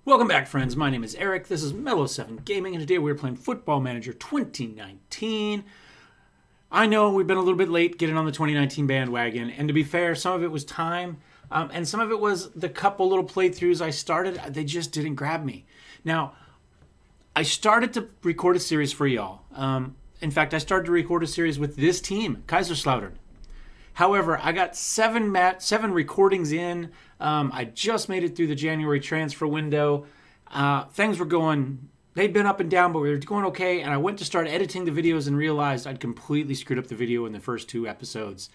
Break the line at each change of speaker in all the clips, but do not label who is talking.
Welcome back, friends. My name is Eric. This is Mellowseven Gaming, and today we're playing Football Manager 2019. I know we've been a little bit late getting on the 2019 bandwagon, and to be fair, some of it was time, and some of it was the couple little playthroughs I started. They just didn't grab me. Now, I started to record a series for y'all. In fact, I started to record a series with this team, Kaiserslautern. However, I got seven recordings in. I just made it through the January transfer window. Things were going, they'd been up and down, but we were going okay. And I went to start editing the videos and realized I'd completely screwed up the video in the first two episodes.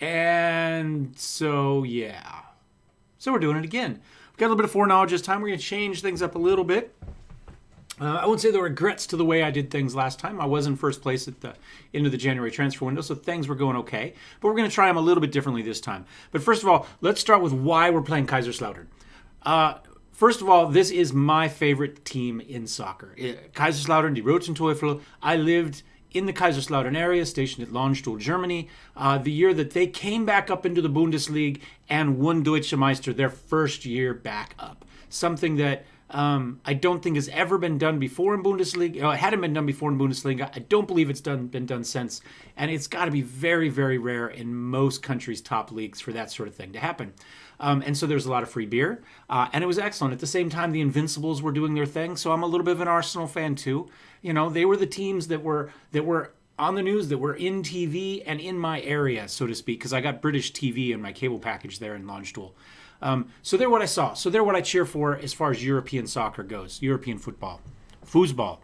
And so, yeah. So we're doing it again. We've got a little bit of foreknowledge this time. We're going to change things up a little bit. I won't say there were regrets to the way I did things last time. I was in first place at the end of the January transfer window, so things were going okay. But we're going to try them a little bit differently this time. But first of all, let's start with why we're playing Kaiserslautern. First of all, this is my favorite team in soccer. Kaiserslautern, die Roten Teufel. I lived in the Kaiserslautern area, stationed at Landstuhl, Germany, the year that they came back up into the Bundesliga and won Deutsche Meister their first year back up. Something that I don't think has ever been done before in Bundesliga. It hadn't been done before in Bundesliga. I don't believe it's been done since. And it's got to be very, very rare in most countries' top leagues for that sort of thing to happen. And so there's a lot of free beer. And it was excellent. At the same time, the Invincibles were doing their thing. So I'm a little bit of an Arsenal fan too. You know, they were the teams that were on the news, that were in TV and in my area, so to speak, because I got British TV in my cable package there in Landstuhl. So they're what I saw. So they're what I cheer for as far as European soccer goes, European football, foosball.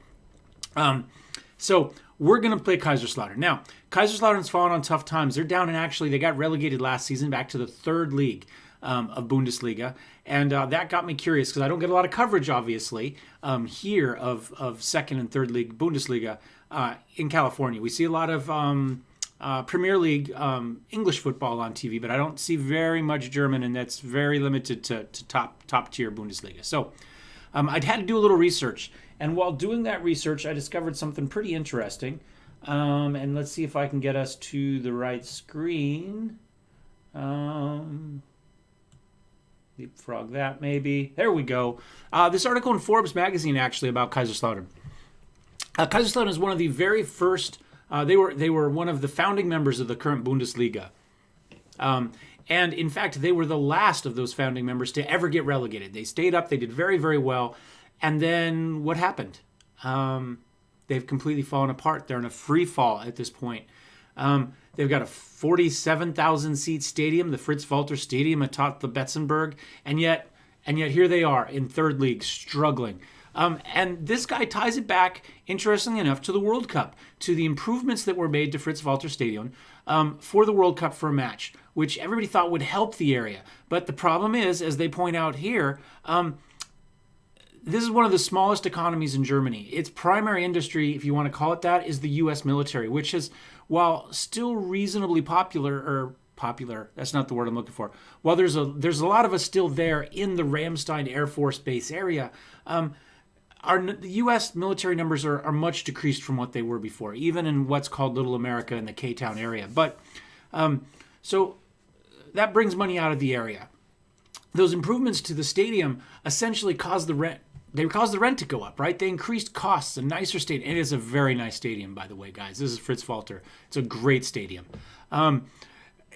So we're going to play Kaiserslautern. Now, Kaiserslautern's fallen on tough times. They're down, and actually they got relegated last season back to the third league of Bundesliga. And that got me curious because I don't get a lot of coverage, obviously, here of second and third league Bundesliga in California. We see a lot of Premier League English football on TV, but I don't see very much German, and that's very limited to top tier Bundesliga. So I'd had to do a little research, and while doing that research, I discovered something pretty interesting. And let's see if I can get us to the right screen. Leapfrog that maybe. There we go. This article in Forbes magazine actually about Kaiserslautern. Kaiserslautern is one of the very first. They were one of the founding members of the current Bundesliga. And in fact, they were the last of those founding members to ever get relegated. They stayed up. They did very, very well. And then what happened? They've completely fallen apart. They're in a free fall at this point. They've got a 47,000 seat stadium, the Fritz Walter Stadium atop the Betzenberg. And yet here they are in third league, struggling. And this guy ties it back, interestingly enough, to the World Cup, to the improvements that were made to Fritz Walter Stadion for the World Cup for a match, which everybody thought would help the area. But the problem is, as they point out here, this is one of the smallest economies in Germany. Its primary industry, if you want to call it that, is the U.S. military, which is, while still reasonably popular, that's not the word I'm looking for. While there's a lot of us still there in the Ramstein Air Force Base area, the U.S. military numbers are much decreased from what they were before, even in what's called Little America in the K-Town area. But so that brings money out of the area. Those improvements to the stadium essentially caused the rent. They caused the rent to go up, right? They increased costs. A nicer stadium. It is a very nice stadium, by the way, guys. This is Fritz Walter. It's a great stadium.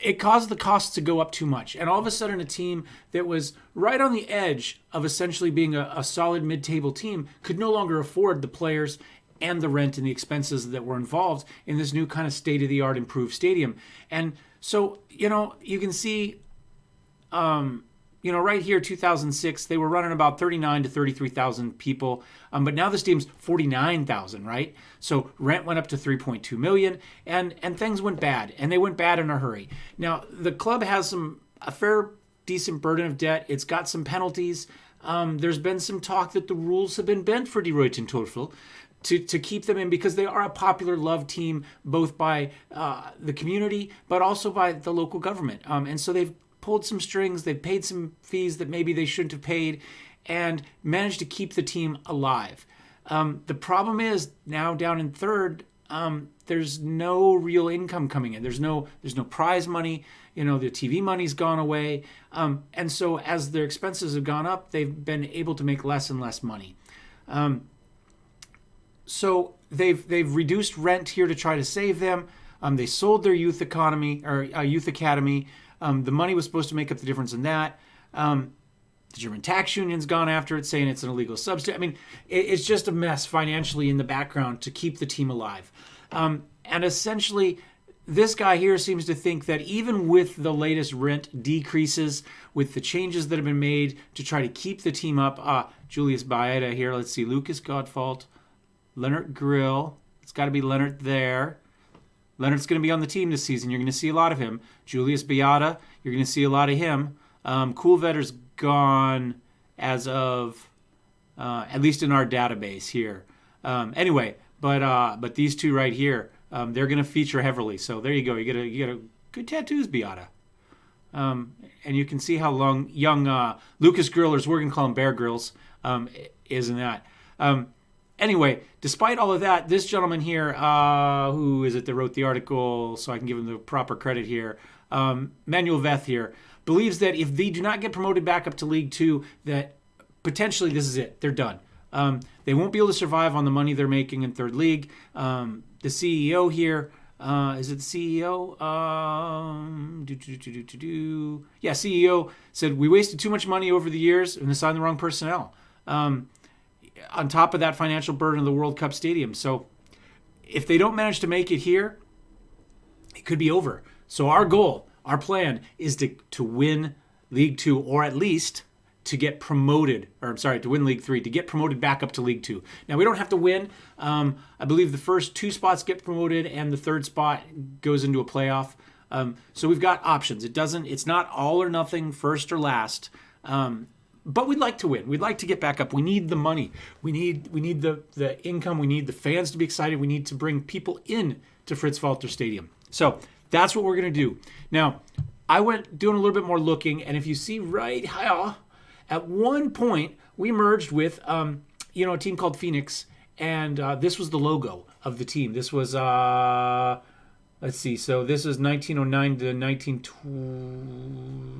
It caused the costs to go up too much. And all of a sudden, a team that was right on the edge of essentially being a solid mid-table team could no longer afford the players and the rent and the expenses that were involved in this new kind of state-of-the-art improved stadium. And so, you can see, right here, 2006, they were running about 39 to 33,000 people. But now the stadium's 49,000, right? So rent went up to 3.2 million, and things went bad, and they went bad in a hurry. Now, the club has a fair, decent burden of debt. It's got some penalties. There's been some talk that the rules have been bent for Die Roten Teufel to keep them in, because they are a popular, loved team, both by the community, but also by the local government. And so they've pulled some strings, they've paid some fees that maybe they shouldn't have paid, and managed to keep the team alive. The problem is, now down in third, there's no real income coming in. There's no prize money. The TV money's gone away. And so as their expenses have gone up, they've been able to make less and less money. So they've reduced rent here to try to save them. They sold their youth academy. The money was supposed to make up the difference in that. The German tax union's gone after it, saying it's an illegal subsidy. I mean, it's just a mess financially in the background to keep the team alive. And essentially, this guy here seems to think that even with the latest rent decreases, with the changes that have been made to try to keep the team up, Julius Baeta here, let's see, Lucas Godfault, Leonard Grill, it's got to be Leonard there. Leonard's going to be on the team this season. You're going to see a lot of him. Julius Beata, you're going to see a lot of him. Coolvetter's gone as of, at least in our database here. Anyway, but these two right here, they're going to feature heavily. So there you go. You get a good tattoos, Beata. And you can see how young Lucas Grillers, we're going to call him Bear Grills, is in that. Anyway, despite all of that, this gentleman here, who is it that wrote the article, so I can give him the proper credit here, Manuel Veth here, believes that if they do not get promoted back up to League Two, that potentially this is it. They're done. They won't be able to survive on the money they're making in third league. The CEO here, is it the CEO? Yeah, CEO said, we wasted too much money over the years and assigned the wrong personnel. On top of that financial burden of the World Cup Stadium. So if they don't manage to make it here, it could be over. So our goal, our plan is to win League Two, or at least to get promoted, to win League Three, to get promoted back up to League Two. Now, we don't have to win. I believe the first two spots get promoted and the third spot goes into a playoff. So we've got options. It's not all or nothing, first or last. But we'd like to win. We'd like to get back up. We need the money. We need the income. We need the fans to be excited. We need to bring people in to Fritz-Walter Stadium. So that's what we're going to do. Now, I went doing a little bit more looking, and if you see right here, at one point, we merged with a team called Phoenix, and this was the logo of the team. This was, let's see, so this is 1909 to 1910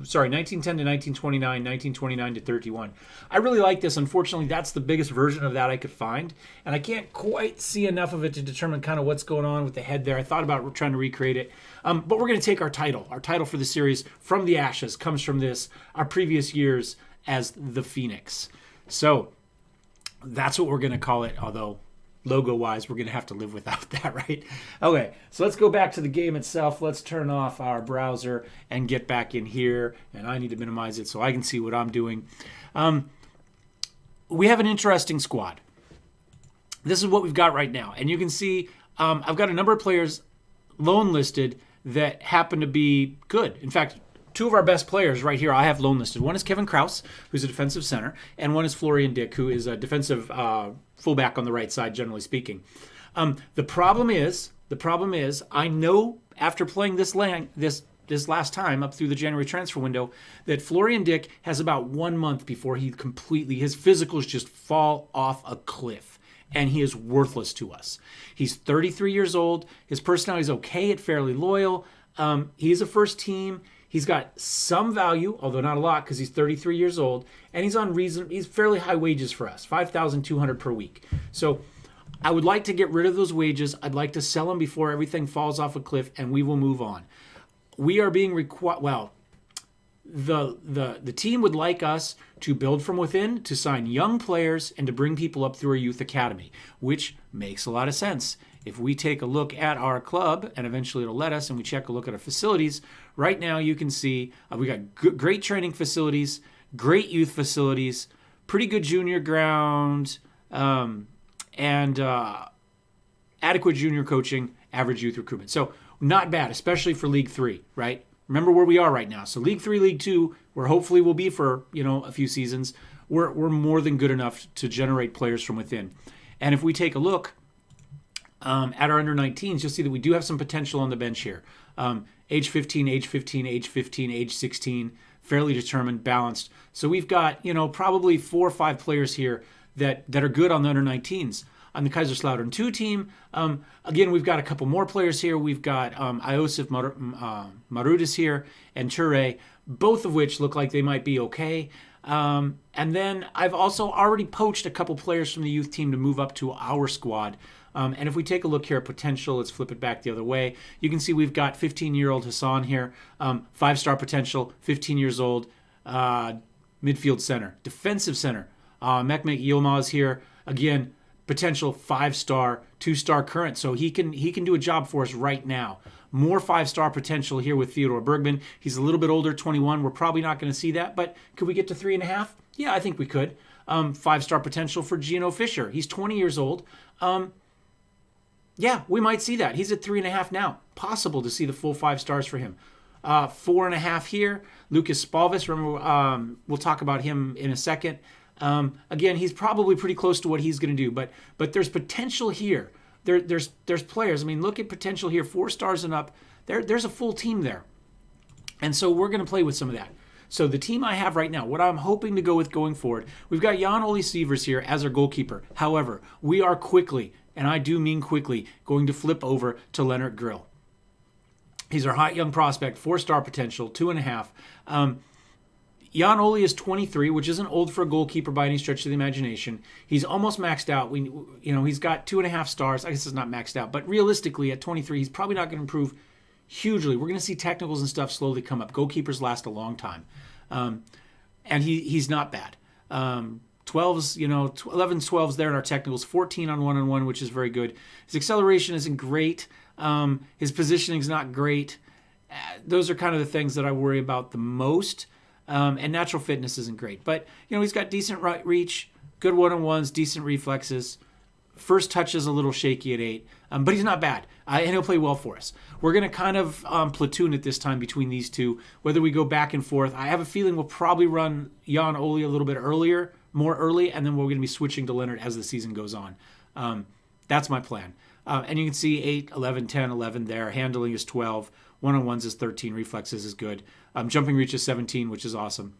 to 1929, 1929 to 31. I really like this. Unfortunately, that's the biggest version of that I could find, and I can't quite see enough of it to determine kind of what's going on with the head there. I thought about trying to recreate it, but we're going to take our title. Our title for the series, From the Ashes, comes from this, our previous years as the Phoenix. So that's what we're going to call it, although logo-wise, we're going to have to live without that, right? Okay, so let's go back to the game itself. Let's turn off our browser and get back in here. And I need to minimize it so I can see what I'm doing. We have an interesting squad. This is what we've got right now. And you can see I've got a number of players loan listed that happen to be good. In fact, two of our best players right here I have loan listed. One is Kevin Krause, who's a defensive center, and one is Florian Dick, who is a defensive fullback on the right side, generally speaking. The problem is, I know after playing this last time up through the January transfer window that Florian Dick has about 1 month before his physicals just fall off a cliff, and he is worthless to us. He's 33 years old. His personality is okay at fairly loyal. He's a first team. He's got some value, although not a lot, because he's 33 years old, and he's fairly high wages for us, $5,200 per week. So I would like to get rid of those wages. I'd like to sell him before everything falls off a cliff, and we will move on. We are being required. The team would like us to build from within, to sign young players, and to bring people up through our youth academy, which makes a lot of sense. If we take a look at our club, and eventually it'll let us, and we check a look at our facilities, right now you can see we got great training facilities, great youth facilities, pretty good junior ground, and adequate junior coaching, average youth recruitment. So not bad, especially for League 3, right? Remember where we are right now. So League 3, League 2, where hopefully we'll be for a few seasons, we're more than good enough to generate players from within. And if we take a look at our under-19s, you'll see that we do have some potential on the bench here. Age 15, age 15, age 15, age 16, fairly determined, balanced. So we've got, probably 4 or 5 players here that are good on the under-19s. on the Kaiserslautern 2 team, again, we've got a couple more players here. We've got Iosif Marudis here and Ture, both of which look like they might be okay. And then I've also already poached a couple players from the youth team to move up to our squad. And if we take a look here at potential, let's flip it back the other way. You can see we've got 15-year-old Hassan here, 5-star potential, 15 years old, midfield center, defensive center. Mehmet Yilmaz here, again, potential 5-star, 2-star current. So he can do a job for us right now. More 5-star potential here with Theodore Bergman. He's a little bit older, 21. We're probably not going to see that, but could we get to 3.5? Yeah, I think we could. 5-star potential for Gino Fischer. He's 20 years old. Yeah, we might see that. He's at 3.5 now. Possible to see the full 5 stars for him. 4.5 here. Lucas Spalvis. Remember, we'll talk about him in a second. Again, he's probably pretty close to what he's going to do, but there's potential here. There's players. I mean, look at potential here. 4 stars and up. There's a full team there. And so we're going to play with some of that. So the team I have right now, what I'm hoping to go with going forward, we've got Jan-Ole Sievers here as our goalkeeper. However, we are quickly, and I do mean quickly, going to flip over to Leonard Grill. He's our hot young prospect, 4-star potential, 2.5. Jan-Ole is 23, which isn't old for a goalkeeper by any stretch of the imagination. He's almost maxed out. He's got 2.5 stars. I guess it's not maxed out, but realistically, at 23, he's probably not going to improve hugely. We're going to see technicals and stuff slowly come up. Goalkeepers last a long time, and he's not bad. 12s, 11, 12s there in our technicals. 14 on one-on-one, which is very good. His acceleration isn't great. His positioning is not great. Those are kind of the things that I worry about the most. And natural fitness isn't great. But, he's got decent right reach, good one-on-ones, decent reflexes. First touch is a little shaky at 8, but he's not bad. And he'll play well for us. We're going to kind of platoon at this time between these two, whether we go back and forth. I have a feeling we'll probably run Jan-Ole a little bit more early, and then we're going to be switching to Leonard as the season goes on. That's my plan. And you can see 8, 11, 10, 11 there. Handling is 12. One-on-ones is 13. Reflexes is good. Jumping reach is 17, which is awesome.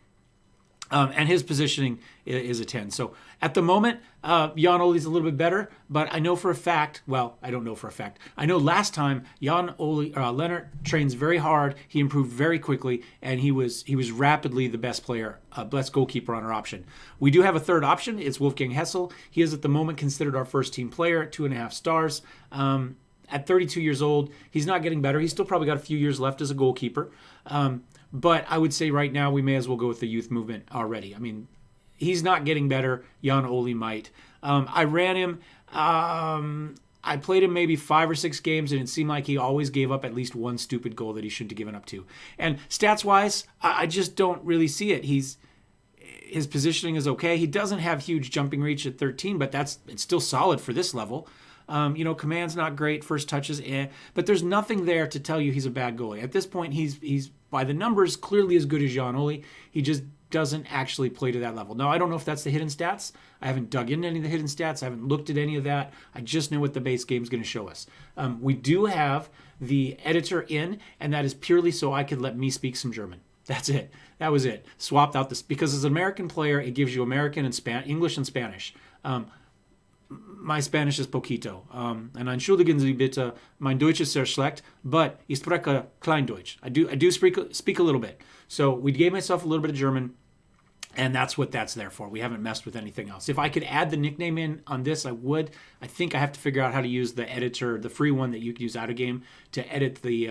And his positioning is a 10. So at the moment, Jan-Ole's a little bit better, but I know for a fact, I don't know for a fact. I know last time Leonard trains very hard. He improved very quickly, and he was rapidly the best player, best goalkeeper on our option. We do have a third option. It's Wolfgang Kessel. He is at the moment considered our first team player at 2.5 stars. At 32 years old, he's not getting better. He's still probably got a few years left as a goalkeeper. But I would say right now we may as well go with the youth movement already. I mean, he's not getting better. Jan-Ole might. I ran him. I played him maybe 5 or 6 games, and it seemed like he always gave up at least one stupid goal that he shouldn't have given up to. And stats-wise, I just don't really see it. His positioning is okay. He doesn't have huge jumping reach at 13, but it's still solid for this level. Command's not great. First touches, but there's nothing there to tell you he's a bad goalie. At this point, he's by the numbers clearly as good as Jan-Ole. He just doesn't actually play to that level. Now, I don't know if that's the hidden stats. I haven't dug into any of the hidden stats. I haven't looked at any of that. I just know what the base game is going to show us. We do have the editor in, and that is purely so I could let me speak some German. That's it. That was it. Swapped out this because as an American player, it gives you American and English and Spanish. My Spanish is poquito. And entschuldigen Sie bitte, mein Deutsch ist sehr schlecht, but ich spreche Kleindeutsch. I do speak a little bit. So we gave myself a little bit of German, and that's what that's there for. We haven't messed with anything else. If I could add the nickname in on this, I would. I think I have to figure out how to use the editor, the free one that you can use out of game, to edit the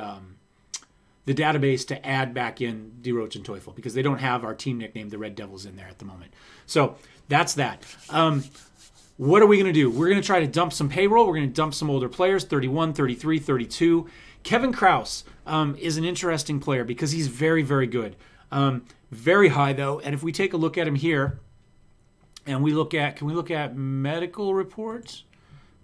database to add back in Die Roten Teufel, because they don't have our team nickname, the Red Devils, in there at the moment. So that's that. What are we going to do? We're going to try to dump some payroll. We're going to dump some older players, 31, 33, 32. Kevin Krause is an interesting player because he's very, very good. Very high, though. And if we take a look at him here, and can we look at medical reports?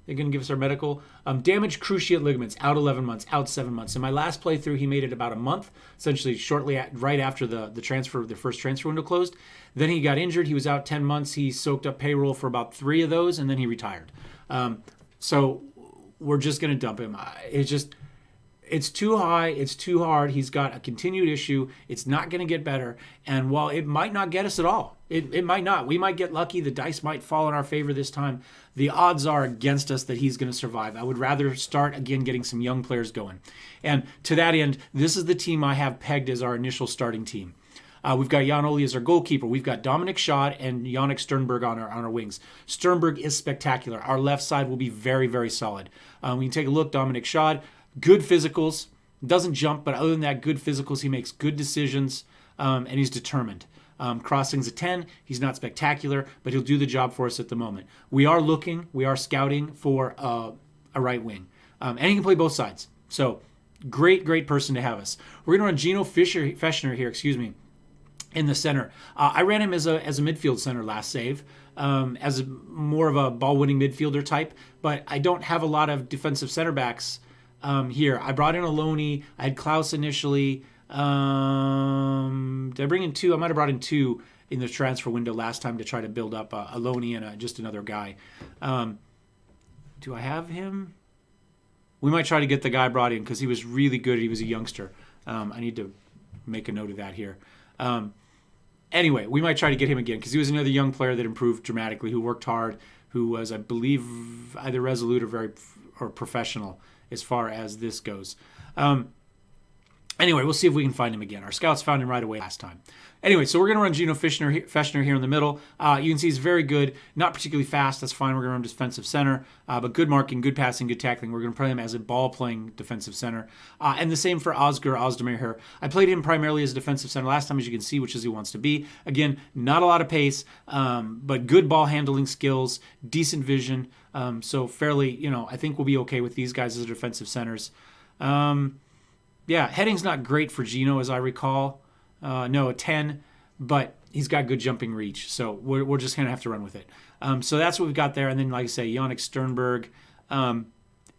They're going to give us our medical. Damaged cruciate ligaments, out 11 months, out 7 months. In my last playthrough, he made it about a month, essentially right after the first transfer window closed. Then he got injured. He was out 10 months. He soaked up payroll for about 3 of those, and then he retired. So we're just going to dump him. It's too high. It's too hard. He's got a continued issue. It's not going to get better. And while it might not get us at all, It might not. We might get lucky. The dice might fall in our favor this time. The odds are against us that he's going to survive. I would rather start, again, getting some young players going. And to that end, this is the team I have pegged as our initial starting team. We've got Jan Oli as our goalkeeper. We've got Dominic Schott and Yannick Sternberg on our wings. Sternberg is spectacular. Our left side will be very, very solid. We can take a look. Dominic Schott, good physicals. Doesn't jump, but other than that, good physicals. He makes good decisions, and he's determined. Crossing's a 10. He's not spectacular, but he'll do the job for us at the moment. We are scouting for a right wing. And he can play both sides. So great person to have us. We're going to run Gino Feshner here, in the center. I ran him as a midfield center last save, as more of a ball-winning midfielder type, but I don't have a lot of defensive center backs here. I brought in Aloni. I had Klaus initially. Did I bring in two? I might have brought in two in the transfer window last time to try to build up Aloni and just another guy. Do I have him? We might try to get the guy brought in because he was really good. He was a youngster. I need to make a note of that here. Anyway, we might try to get him again because he was another young player that improved dramatically, who worked hard, who was, I believe, either resolute or professional as far as this goes. Anyway, we'll see if we can find him again. Our scouts found him right away last time. Anyway, so we're going to run Gino Feshner here in the middle. You can see he's very good. Not particularly fast. That's fine. We're going to run defensive center. But good marking, good passing, good tackling. We're going to play him as a ball-playing defensive center. And the same for Oscar Ozdemir here. I played him primarily as a defensive center last time, as you can see, which is he wants to be. Again, not a lot of pace, but good ball handling skills, decent vision. So fairly, I think we'll be okay with these guys as defensive centers. Yeah, heading's not great for Gino, as I recall. No, a 10, but he's got good jumping reach. So we're just going to have to run with it. So that's what we've got there. And then, like I say, Yannick Sternberg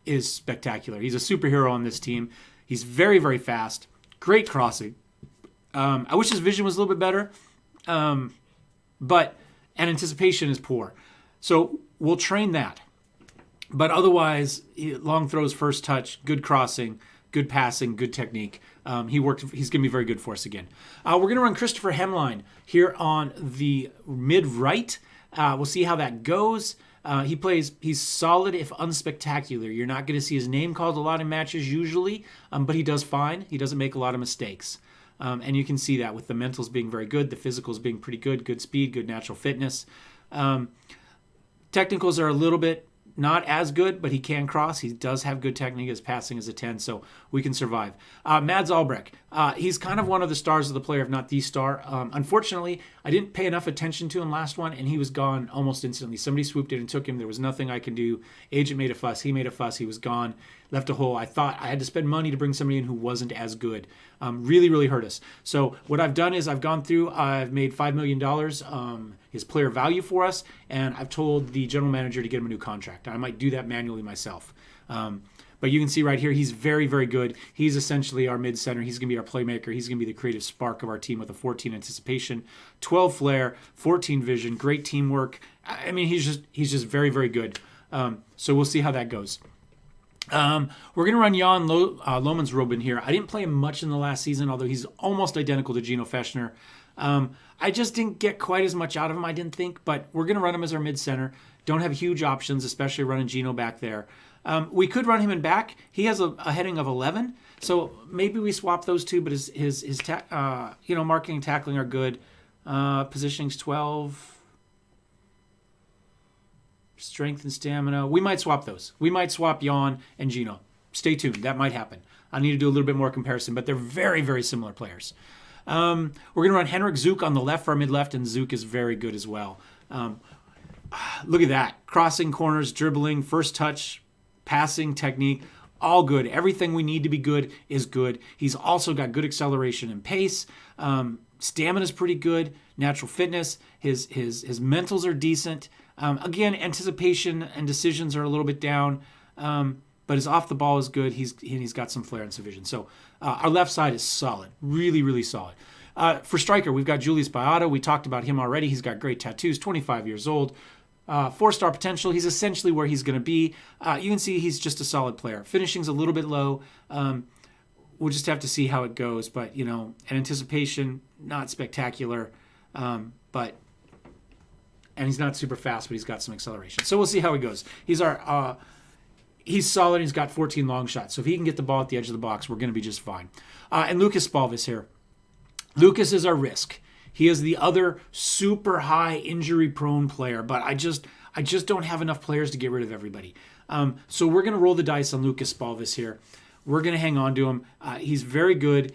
is spectacular. He's a superhero on this team. He's very, very fast. Great crossing. I wish his vision was a little bit better, but anticipation is poor. So we'll train that. But otherwise, long throws, first touch, good crossing, good passing, good technique. He's going to be very good for us again. We're going to run Christopher Hemline here on the mid-right. We'll see how that goes. He's solid if unspectacular. You're not going to see his name called a lot in matches usually, but he does fine. He doesn't make a lot of mistakes. And you can see that with the mentals being very good, the physicals being pretty good speed, good natural fitness. Technicals are a little bit not as good, but he can cross. He does have good technique. His passing is a 10, so we can survive. Mads Albrecht, he's kind of one of the stars of the player, if not the star. Unfortunately, I didn't pay enough attention to him last one, and he was gone almost instantly. Somebody swooped in and took him. There was nothing I could do. Agent made a fuss. He made a fuss. He was gone. Left a hole. I thought I had to spend money to bring somebody in who wasn't as good. Really, really hurt us. So what I've done is I've gone through, I've made $5 million his player value for us, and I've told the general manager to get him a new contract. I might do that manually myself. But you can see right here, he's very, very good. He's essentially our mid-center. He's going to be our playmaker. He's going to be the creative spark of our team with a 14 anticipation, 12 flair, 14 vision, great teamwork. I mean, he's just very, very good. So we'll see how that goes. We're going to run Jan Lomans-Robin here. I didn't play him much in the last season, although he's almost identical to Gino Feshner. I just didn't get quite as much out of him, I didn't think, but we're going to run him as our mid-center. Don't have huge options, especially running Gino back there. We could run him in back. He has a heading of 11, so maybe we swap those two, but his marking and tackling are good. Positioning's 12. Strength and stamina. We might swap those. We might swap Jan and Gino. Stay tuned. That might happen. I need to do a little bit more comparison, but they're very, very similar players. We're going to run Henrik Zook on the left for our mid-left, and Zook is very good as well. Look at that. Crossing corners, dribbling, first touch, passing, technique, all good. Everything we need to be good is good. He's also got good acceleration and pace. Stamina is pretty good. Natural fitness. His mentals are decent. Again, anticipation and decisions are a little bit down, but his off the ball is good. He's got some flair and some vision. So our left side is solid, really, really solid. For striker, we've got Julius Beata. We talked about him already. He's got great tattoos, 25 years old. 4-star potential. He's essentially where he's going to be. You can see he's just a solid player. Finishing's a little bit low. We'll just have to see how it goes. But, an anticipation, not spectacular. But and he's not super fast, but he's got some acceleration. So we'll see how he goes. He's solid. He's got 14 long shots. So if he can get the ball at the edge of the box, we're going to be just fine. And Lucas Spalvis here. Lucas is our risk. He is the other super high injury-prone player, but I just don't have enough players to get rid of everybody. So we're going to roll the dice on Lucas Spalvis here. We're going to hang on to him. He's very good.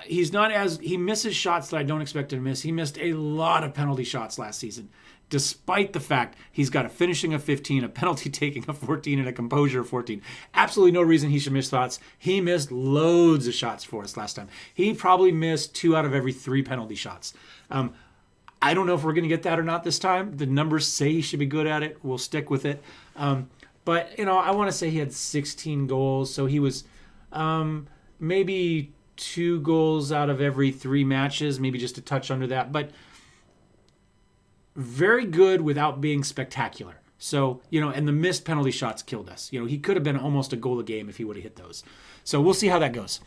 He misses shots that I don't expect him to miss. He missed a lot of penalty shots last season, despite the fact he's got a finishing of 15, a penalty taking of 14, and a composure of 14. Absolutely no reason he should miss shots. He missed loads of shots for us last time. He probably missed 2 out of every 3 penalty shots. I don't know if we're going to get that or not this time. The numbers say he should be good at it. We'll stick with it. But, I want to say he had 16 goals, so he was maybe 2 goals out of every 3 matches, maybe just a touch under that. But very good without being spectacular. So, and the missed penalty shots killed us. He could have been almost a goal a game if he would have hit those. So we'll see how that goes.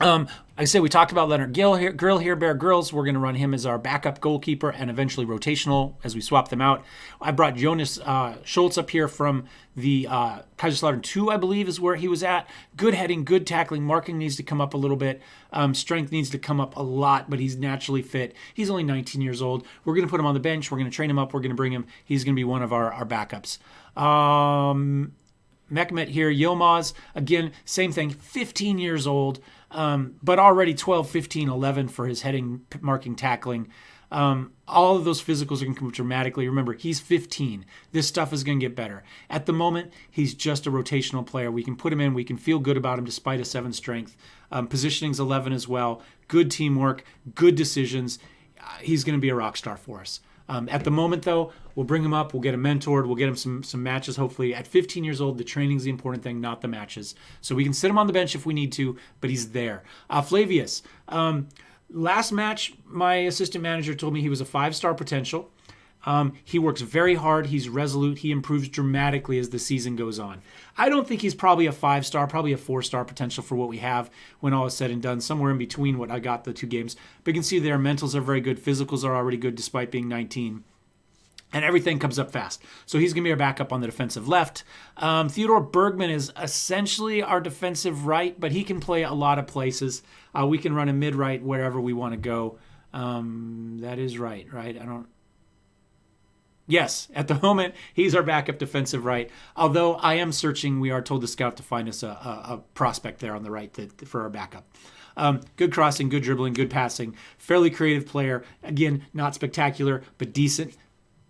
I said we talked about Leonard Grill here, Bear Grylls. We're going to run him as our backup goalkeeper and eventually rotational as we swap them out. I brought Jonas Schultz up here from the Kaiserslautern 2, I believe, is where he was at. Good heading, good tackling. Marking needs to come up a little bit. Strength needs to come up a lot, but he's naturally fit. He's only 19 years old. We're going to put him on the bench. We're going to train him up. We're going to bring him. He's going to be one of our backups. Mehmet here, Yilmaz, again, same thing, 15 years old, but already 12, 15, 11 for his heading, marking, tackling. All of those physicals are going to come dramatically. Remember, he's 15. This stuff is going to get better. At the moment, he's just a rotational player. We can put him in. We can feel good about him despite a 7 strength. Positioning's 11 as well. Good teamwork, good decisions. He's going to be a rock star for us. At the moment, though, we'll bring him up. We'll get him mentored. We'll get him some matches, hopefully. At 15 years old, the training's the important thing, not the matches. So we can sit him on the bench if we need to, but he's there. Flavius. Last match, my assistant manager told me he was a 5-star potential. He works very hard. He's resolute. He improves dramatically as the season goes on. I don't think he's probably a 5-star, probably a 4-star potential for what we have when all is said and done, somewhere in between what I got the 2 games. But you can see their mentals are very good. Physicals are already good despite being 19. And everything comes up fast. So he's going to be our backup on the defensive left. Theodore Bergman is essentially our defensive right, but he can play a lot of places. We can run a mid-right wherever we want to go. That is right? Yes, at the moment, he's our backup defensive right. Although I am searching, we are told the scout to find us a prospect there on the right for our backup. Good crossing, good dribbling, good passing. Fairly creative player. Again, not spectacular, but decent.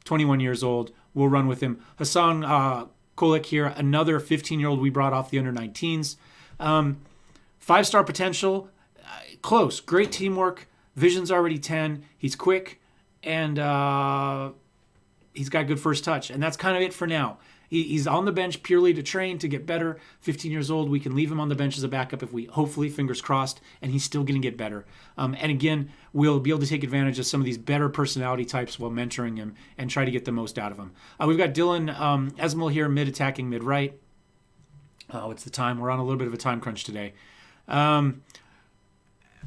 21 years old. We'll run with him. Hassan Kolek here, another 15-year-old we brought off the under-19s. 5-star potential. Close. Great teamwork. Vision's already 10. He's quick. And he's got good first touch. And that's kind of it for now. He's on the bench purely to train, to get better. 15 years old, we can leave him on the bench as a backup if we, hopefully, fingers crossed, and he's still going to get better. And again, we'll be able to take advantage of some of these better personality types while mentoring him and try to get the most out of him. We've got Dylan Esmel here, mid-attacking, mid-right. It's the time. We're on a little bit of a time crunch today. He's going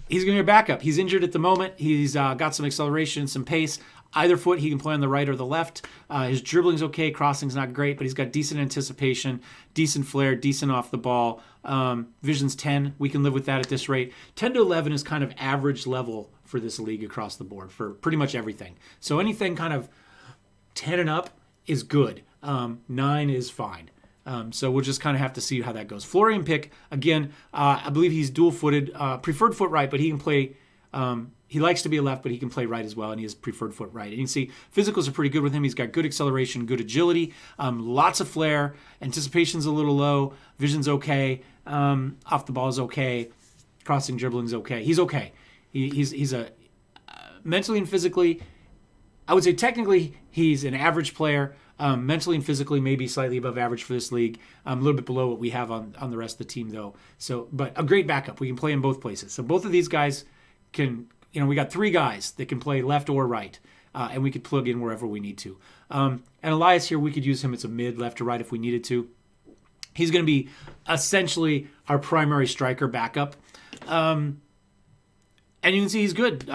to be a backup. He's injured at the moment. He's got some acceleration, some pace. Either foot, he can play on the right or the left. His dribbling's okay. Crossing's not great, but he's got decent anticipation, decent flair, decent off the ball. Vision's 10. We can live with that at this rate. 10 to 11 is kind of average level for this league across the board for pretty much everything. So anything kind of 10 and up is good. 9 is fine. So we'll just kind of have to see how that goes. Florian Pick, again, I believe he's dual-footed, preferred foot right, but he can play... he likes to be a left, but he can play right as well, and he has preferred foot right. And you can see physicals are pretty good with him. He's got good acceleration, good agility, lots of flair. Anticipation's a little low. Vision's okay. Off the ball is okay. Crossing, dribbling's okay. He's okay. He's a mentally and physically, I would say technically he's an average player. Mentally and physically maybe slightly above average for this league. A little bit below what we have on the rest of the team, though. So, but a great backup. We can play in both places. So both of these guys can... we got 3 guys that can play left or right, and we could plug in wherever we need to. And Elias here, we could use him as a mid, left or right if we needed to. He's going to be essentially our primary striker backup. And you can see he's good.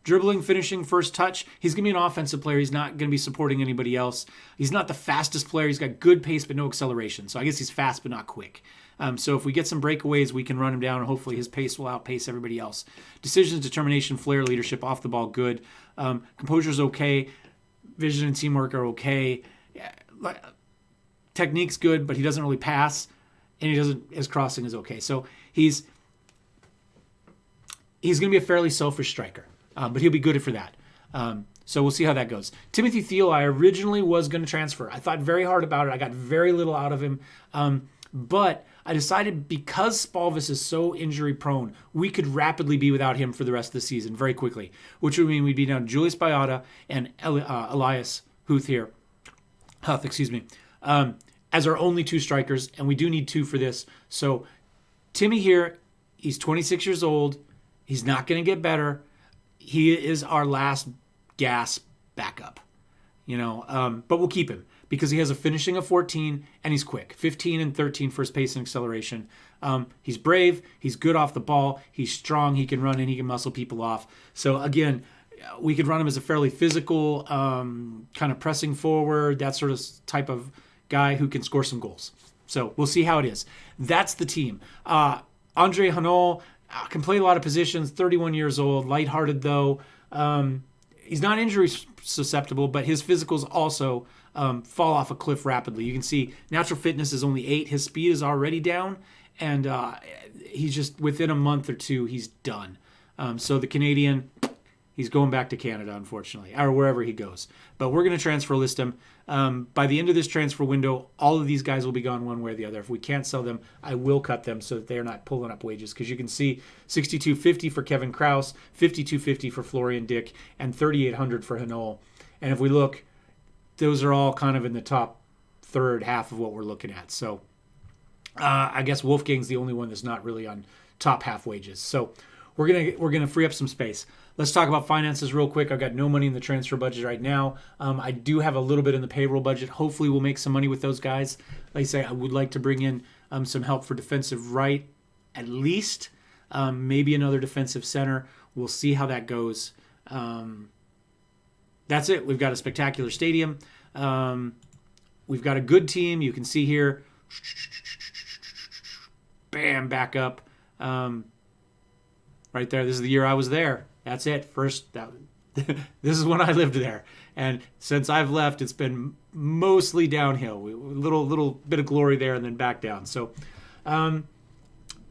Dribbling, finishing, first touch. He's going to be an offensive player. He's not going to be supporting anybody else. He's not the fastest player. He's got good pace but no acceleration. So I guess he's fast but not quick. So if we get some breakaways, we can run him down, and hopefully his pace will outpace everybody else. Decisions, determination, flair, leadership, off the ball, good. Composure's okay. Vision and teamwork are okay. Technique's good, but he doesn't really pass, and his crossing is okay. So he's going to be a fairly selfish striker, but he'll be good for that. So we'll see how that goes. Timothy Thiel, I originally was going to transfer. I thought very hard about it. I got very little out of him. But I decided because Spalvis is so injury prone, we could rapidly be without him for the rest of the season very quickly, which would mean we'd be down Julius Bayada and Elias Huth here. Huth, excuse me. As our only two strikers, and we do need two for this. So Timmy here, he's 26 years old. He's not going to get better. He is our last gas backup, but we'll keep him because he has a finishing of 14 and he's quick, 15 and 13 for his pace and acceleration. He's brave. He's good off the ball. He's strong. He can run and he can muscle people off. So again, we could run him as a fairly physical, kind of pressing forward, that sort of type of guy who can score some goals. So we'll see how it is. That's the team. Andre Hanol can play a lot of positions, 31 years old, lighthearted though. He's not injury susceptible, but his physicals also fall off a cliff rapidly. You can see natural fitness is only 8. His speed is already down, and he's just within a month or two, he's done. So the Canadian, he's going back to Canada, unfortunately, or wherever he goes. But we're going to transfer list him. By the end of this transfer window, all of these guys will be gone one way or the other. If we can't sell them, I will cut them so that they're not pulling up wages. Because you can see $6,250 for Kevin Krause, $5,250 for Florian Dick, and $3,800 for Hanol. And if we look, those are all kind of in the top third half of what we're looking at. So I guess Wolfgang's the only one that's not really on top half wages. So we're gonna free up some space. Let's talk about finances real quick. I've got no money in the transfer budget right now. I do have a little bit in the payroll budget. Hopefully we'll make some money with those guys. Like I say, I would like to bring in some help for defensive right, at least. Maybe another defensive center. We'll see how that goes. That's it. We've got a spectacular stadium. We've got a good team. You can see here. Bam, back up. Right there. This is the year I was there. That's it. This is when I lived there. And since I've left, it's been mostly downhill. Little bit of glory there and then back down. So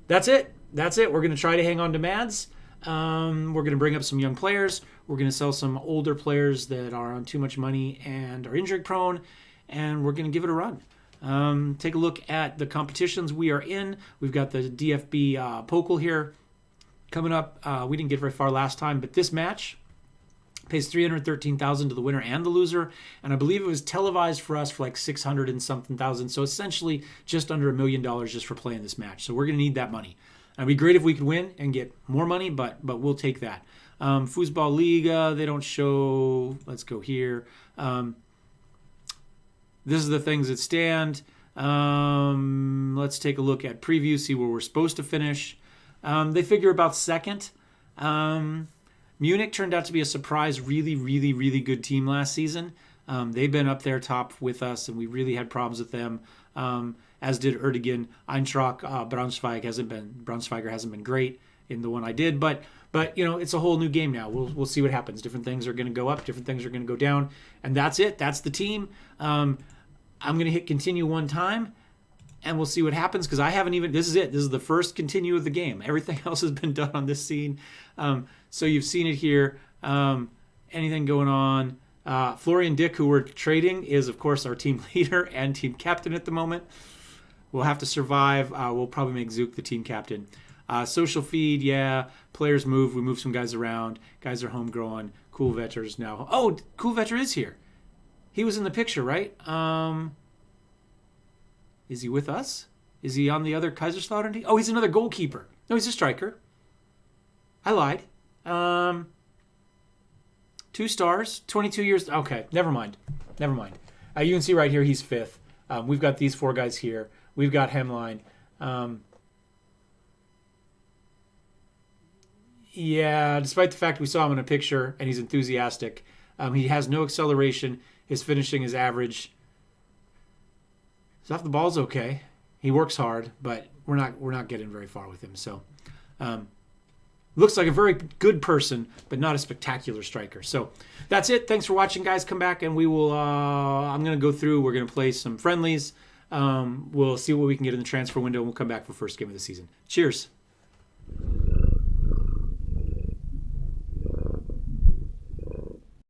that's it. We're going to try to hang on to Mads. We're going to bring up some young players. We're going to sell some older players that are on too much money and are injury prone. And we're going to give it a run. Take a look at the competitions we are in. We've got the DFB Pokal here coming up. We didn't get very far last time, but this match pays $313,000 to the winner and the loser, and I believe it was televised for us for like 600 and something thousand. So essentially, just under $1 million just for playing this match. So we're gonna need that money. It'd be great if we could win and get more money, but we'll take that. Fußball Liga, they don't show. Let's go here. This is the things that stand. Let's take a look at preview, see where we're supposed to finish. They figure about second. Munich turned out to be a surprise, really, really, really good team last season. They've been up there top with us, and we really had problems with them, as did Erdogan. Eintracht Braunschweiger hasn't been great in the one I did, but it's a whole new game now. We'll see what happens. Different things are going to go up, different things are going to go down, and that's it. That's the team. I'm going to hit continue one time, and we'll see what happens, because I haven't even, this is it. This is the first continue of the game. Everything else has been done on this scene. So you've seen it here. Anything going on? Florian Dick, who we're trading, is, of course, our team leader and team captain at the moment. We'll have to survive. We'll probably make Zook the team captain. Social feed, yeah. Players move. We move some guys around. Guys are homegrown. Cool Vetter's now. Oh, Cool Vetter is here. He was in the picture, right? Is he with us? Is he on the other Kaiserslautern team? Oh, he's another goalkeeper. No, he's a striker. I lied. 2 stars, 22 years. Okay, never mind. You can see right here he's 5th. We've got these 4 guys here. We've got Hemline. Yeah, despite the fact we saw him in a picture and he's enthusiastic, he has no acceleration. His finishing is average. His off the ball's okay. He works hard, but we're not getting very far with him. So, looks like a very good person, but not a spectacular striker. So that's it. Thanks for watching, guys. Come back and we will. I'm gonna go through. We're gonna play some friendlies. We'll see what we can get in the transfer window, and we'll come back for first game of the season. Cheers.